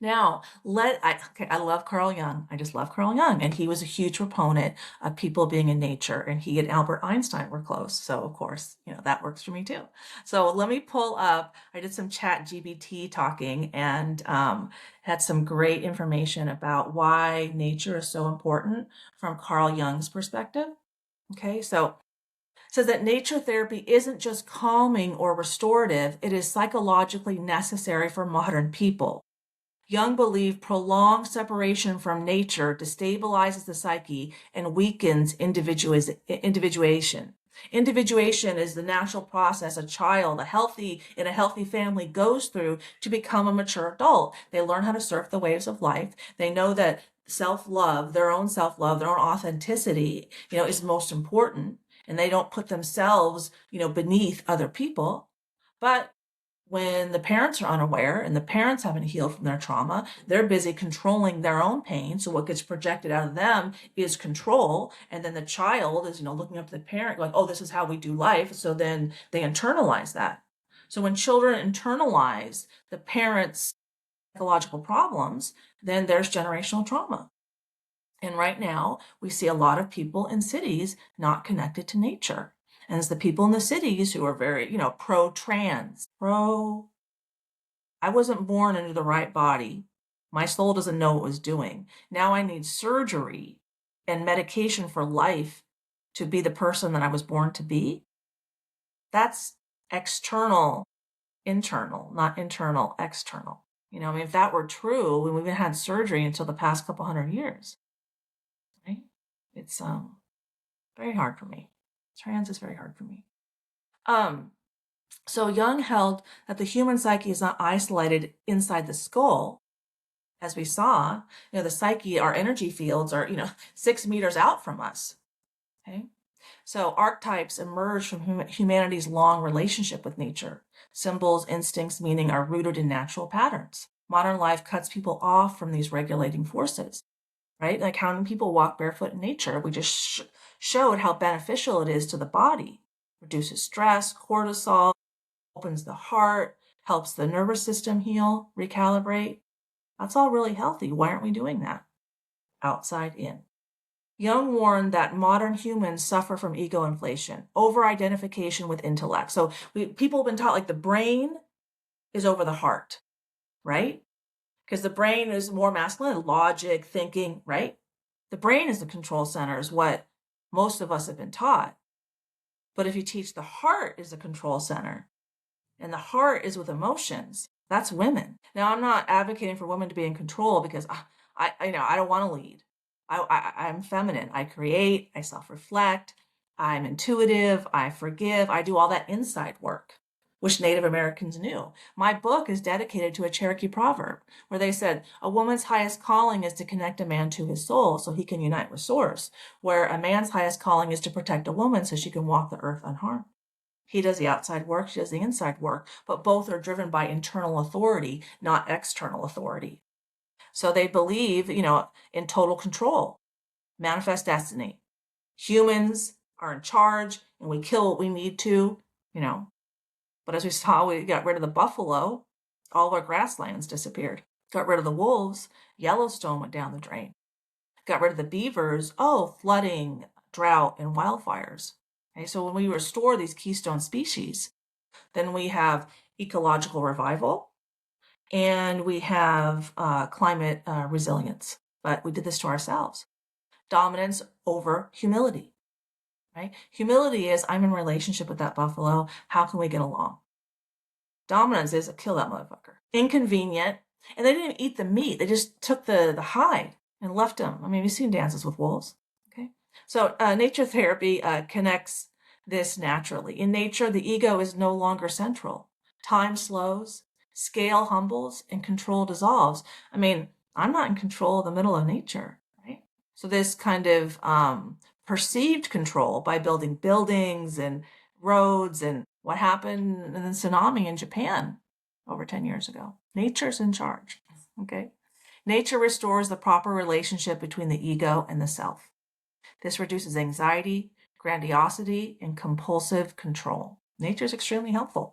Now, I love Carl Jung. I just love Carl Jung. And he was a huge proponent of people being in nature. And he and Albert Einstein were close. So, of course, that works for me too. So, let me pull up. I did some chat GBT talking and had some great information about why nature is so important from Carl Jung's perspective. Okay, so it says that nature therapy isn't just calming or restorative, it is psychologically necessary for modern people. Jung believed prolonged separation from nature destabilizes the psyche and weakens individuation. Individuation is the natural process a child, in a healthy family goes through to become a mature adult. They learn how to surf the waves of life. They know that self-love, their own authenticity, is most important. And they don't put themselves, beneath other people. But when the parents are unaware and the parents haven't healed from their trauma, they're busy controlling their own pain. So what gets projected out of them is control. And then the child is, looking up to the parent going, oh, this is how we do life. So then they internalize that. So when children internalize the parents' psychological problems, then there's generational trauma. And right now, we see a lot of people in cities not connected to nature. And it's the people in the cities who are very, pro-trans, I wasn't born into the right body. My soul doesn't know what it was doing. Now I need surgery and medication for life to be the person that I was born to be. That's external, internal, not internal, external. If that were true, we haven't had surgery until the past couple hundred years. Right? It's very hard for me. Trans is very hard for me. So Jung held that the human psyche is not isolated inside the skull. As we saw, the psyche, our energy fields are, 6 meters out from us. Okay. So archetypes emerge from humanity's long relationship with nature. Symbols, instincts, meaning are rooted in natural patterns. Modern life cuts people off from these regulating forces, right? Like how many people walk barefoot in nature? We just showed how beneficial it is to the body. Reduces stress, cortisol, opens the heart, helps the nervous system heal, recalibrate. That's all really healthy. Why aren't we doing that? Outside in. Jung warned that modern humans suffer from ego inflation, over-identification with intellect. So people have been taught like the brain is over the heart, right? Because the brain is more masculine, logic, thinking, right? The brain is the control center is what most of us have been taught. But if you teach the heart is the control center, and the heart is with emotions, that's women. Now, I'm not advocating for women to be in control because I don't want to lead. I'm feminine. I create, I self-reflect, I'm intuitive, I forgive, I do all that inside work, which Native Americans knew. My book is dedicated to a Cherokee proverb where they said, a woman's highest calling is to connect a man to his soul so he can unite with source, where a man's highest calling is to protect a woman so she can walk the earth unharmed. He does the outside work, she does the inside work, but both are driven by internal authority, not external authority. So they believe, in total control, manifest destiny. Humans are in charge and we kill what we need to, But as we saw, we got rid of the buffalo, all of our grasslands disappeared. Got rid of the wolves, Yellowstone went down the drain. Got rid of the beavers, flooding, drought, and wildfires. Okay, so when we restore these keystone species, then we have ecological revival and we have climate resilience. But we did this to ourselves. Dominance over humility, right? Humility is, I'm in relationship with that buffalo. How can we get along? Dominance is, kill that motherfucker. Inconvenient. And they didn't even eat the meat. They just took the hide and left him. I mean, we've seen dances with wolves. Okay. So nature therapy connects this naturally. In nature, the ego is no longer central. Time slows, scale humbles, and control dissolves. I mean, I'm not in control of the middle of nature, right? So this kind of perceived control by building buildings and roads and what happened in the tsunami in Japan over 10 years ago. Nature's in charge, okay? Nature restores the proper relationship between the ego and the self. This reduces anxiety, grandiosity, and compulsive control. Nature is extremely helpful.